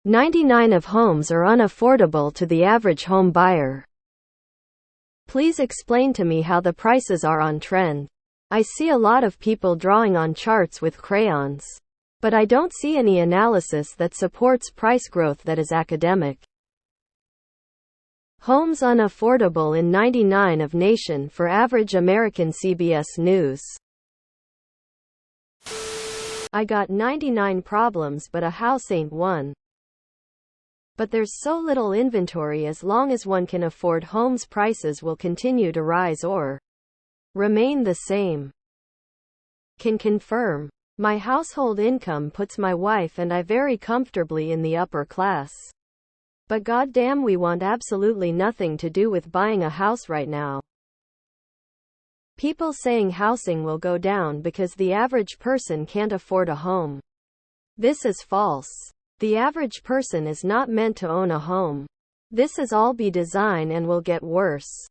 99 of homes are unaffordable to the average home buyer. Please explain to me how the prices are on trend. I see a lot of people drawing on charts with crayons, but I don't see any analysis that supports price growth that is academic. Homes unaffordable in 99 of nation for average American. CBS News. I got 99 problems but a house ain't one. But there's so little inventory. As long as one can afford homes, prices will continue to rise or remain the same. Can confirm. My household income puts my wife and I very comfortably in the upper class. But goddamn, we want absolutely nothing to do with buying a house right now. People saying housing will go down because the average person can't afford a home. This is false. The average person is not meant to own a home. This is all by design and will get worse.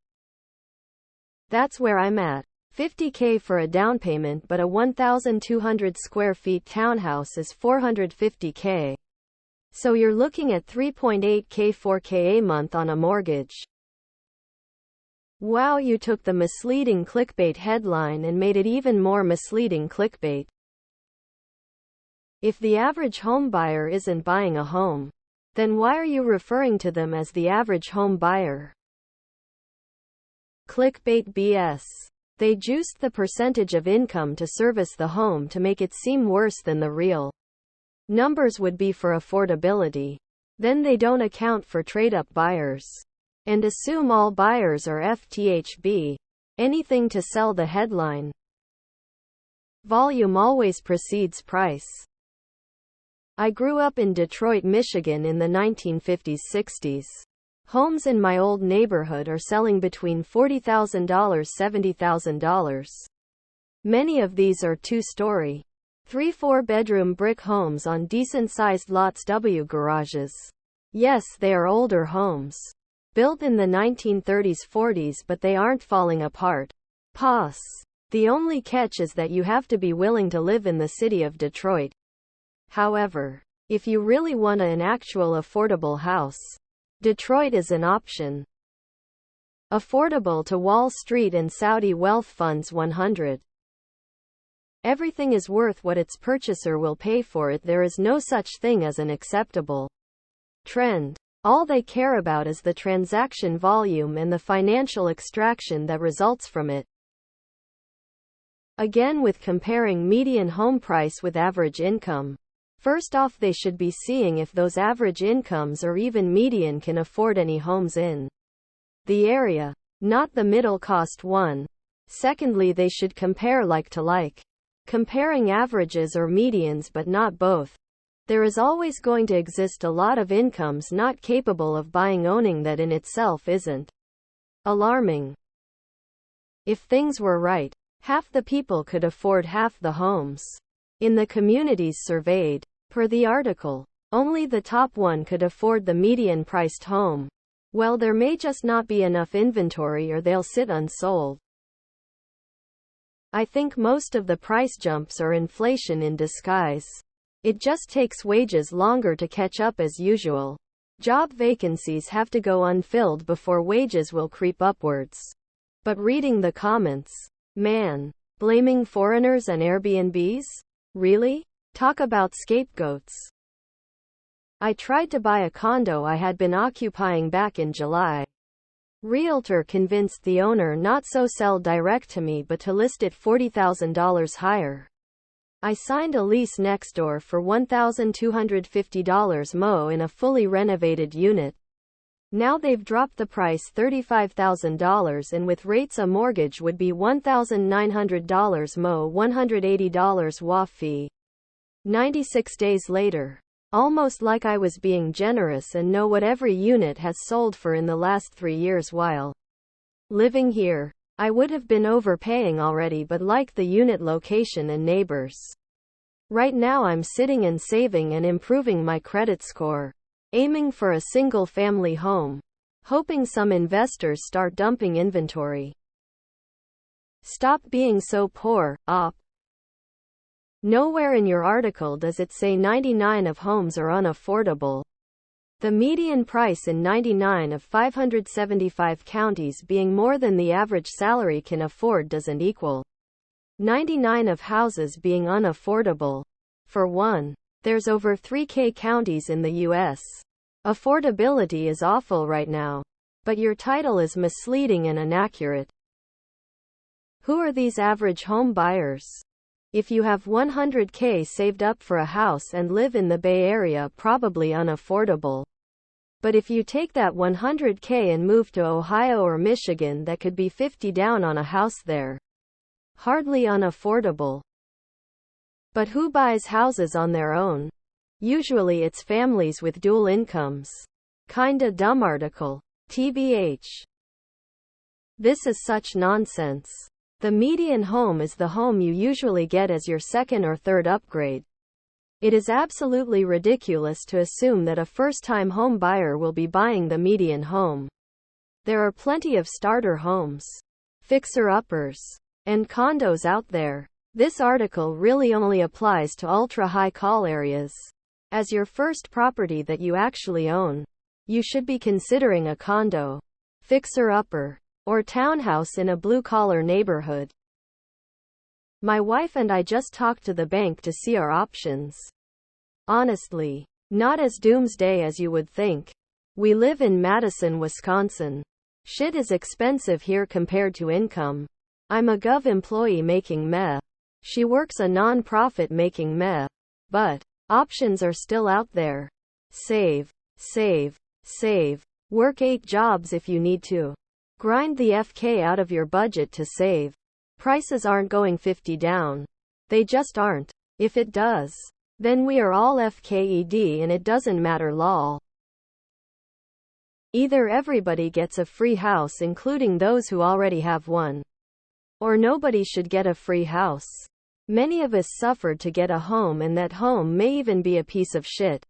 That's where I'm at. $50K for a down payment, but a 1,200 square feet townhouse is $450K. So you're looking at $3.8K, $4K a month on a mortgage. Wow, you took the misleading clickbait headline and made it even more misleading clickbait. If the average home buyer isn't buying a home, then why are you referring to them as the average home buyer? Clickbait BS. They juiced the percentage of income to service the home to make it seem worse than the real numbers would be for affordability. Then they don't account for trade-up buyers and assume all buyers are FTHB. Anything to sell the headline. Volume always precedes price. I grew up in Detroit, Michigan in the 1950s-60s. Homes in my old neighborhood are selling between $40,000 $70,000. Many of these are two-story, 3-4 bedroom brick homes on decent-sized lots. Garages. Yes, they are older homes, built in the 1930s-40s, but they aren't falling apart. Pos. The only catch is that you have to be willing to live in the city of Detroit. However, if you really want an actual affordable house, Detroit is an option. Affordable to Wall Street and Saudi wealth funds. 100. Everything is worth what its purchaser will pay for it. There is no such thing as an acceptable trend. All they care about is the transaction volume and the financial extraction that results from it. Again, with comparing median home price with average income. First off, they should be seeing if those average incomes or even median can afford any homes in the area, not the middle cost one. Secondly, they should compare like to like. Comparing averages or medians but not both. There is always going to exist a lot of incomes not capable of buying. Owning that in itself isn't alarming. If things were right, half the people could afford half the homes in the communities surveyed. Per the article, only the top 1 could afford the median-priced home. Well, there may just not be enough inventory or they'll sit unsold. I think most of the price jumps are inflation in disguise. It just takes wages longer to catch up as usual. Job vacancies have to go unfilled before wages will creep upwards. But reading the comments, man, blaming foreigners and Airbnbs? Really? Talk about scapegoats. I tried to buy a condo I had been occupying back in July. Realtor convinced the owner not so sell direct to me but to list it $40,000 higher. I signed a lease next door for $1,250 mo in a fully renovated unit. Now they've dropped the price $35,000 and with rates a mortgage would be $1,900 mo $180 WAF fee. 96 days later. Almost like I was being generous and know what every unit has sold for in the last 3 years while living here. I would have been overpaying already but like the unit location and neighbors. Right now I'm sitting and saving and improving my credit score. Aiming for a single-family home. Hoping some investors start dumping inventory. Stop being so poor, op. Nowhere in your article does it say 99 of homes are unaffordable. The median price in 99 of 575 counties being more than the average salary can afford doesn't equal 99 of houses being unaffordable. For one, there's over 3K counties in the US. Affordability is awful right now. But your title is misleading and inaccurate. Who are these average home buyers? If you have 100K saved up for a house and live in the Bay Area, probably unaffordable. But if you take that 100K and move to Ohio or Michigan, that could be 50 down on a house there. Hardly unaffordable. But who buys houses on their own? Usually it's families with dual incomes. Kinda dumb article. TBH. This is such nonsense. The median home is the home you usually get as your second or third upgrade. It is absolutely ridiculous to assume that a first-time home buyer will be buying the median home. There are plenty of starter homes, fixer-uppers, and condos out there. This article really only applies to ultra-high call areas. As your first property that you actually own, you should be considering a condo, fixer-upper, or townhouse in a blue-collar neighborhood. My wife and I just talked to the bank to see our options. Honestly, not as doomsday as you would think. We live in Madison, Wisconsin. Shit is expensive here compared to income. I'm a gov employee making meh. She works a non-profit making meh. But options are still out there. Save, save, save. Work 8 jobs if you need to. Grind the FK out of your budget to save. Prices aren't going 50 down. They just aren't. If it does, then we are all FKED and it doesn't matter lol. Either everybody gets a free house, including those who already have one, or nobody should get a free house. Many of us suffered to get a home, and that home may even be a piece of shit.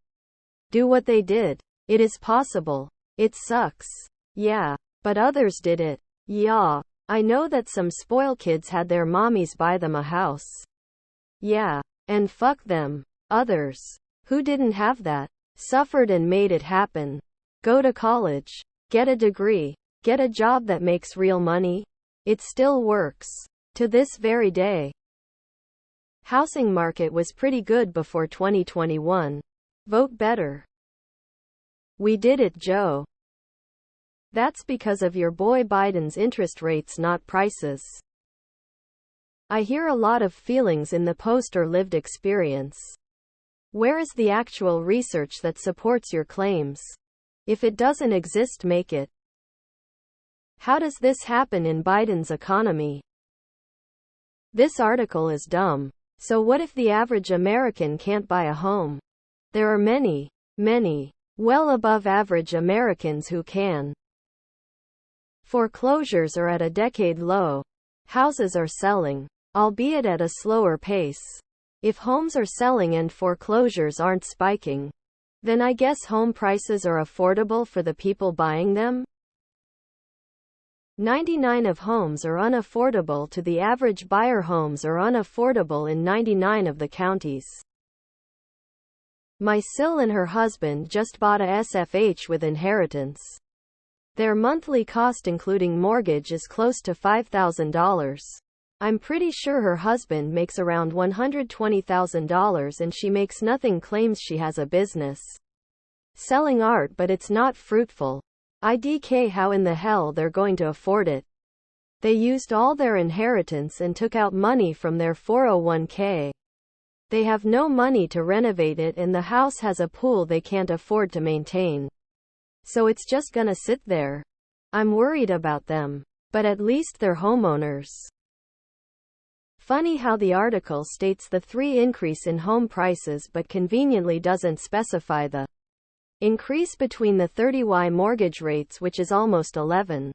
Do what they did. It is possible. It sucks. Yeah. But others did it. Yeah. I know that some spoil kids had their mommies buy them a house. Yeah. And fuck them. Others, who didn't have that, suffered and made it happen. Go to college. Get a degree. Get a job that makes real money. It still works. To this very day. Housing market was pretty good before 2021. Vote better. We did it, Joe. That's because of your boy Biden's interest rates, not prices. I hear a lot of feelings in the post or lived experience. Where is the actual research that supports your claims? If it doesn't exist, make it. How does this happen in Biden's economy? This article is dumb. So what if the average American can't buy a home? There are many, well above average Americans who can. Foreclosures are at a decade low. Houses are selling, albeit at a slower pace. If homes are selling and foreclosures aren't spiking, then I guess home prices are affordable for the people buying them. 99 of homes are unaffordable to the average buyer. Homes are unaffordable in 99 of the counties. My sil and her husband just bought a SFH with inheritance. Their monthly cost including mortgage is close to $5,000. I'm pretty sure her husband makes around $120,000 and she makes nothing. Claims she has a business selling art, but it's not fruitful. IDK, how in the hell they're going to afford it? They used all their inheritance and took out money from their 401k. They have no money to renovate it, and the house has a pool they can't afford to maintain. So it's just gonna sit there. I'm worried about them. But at least they're homeowners. Funny how the article states the 3 increase in home prices but conveniently doesn't specify the increase between the 30Y mortgage rates, which is almost 11.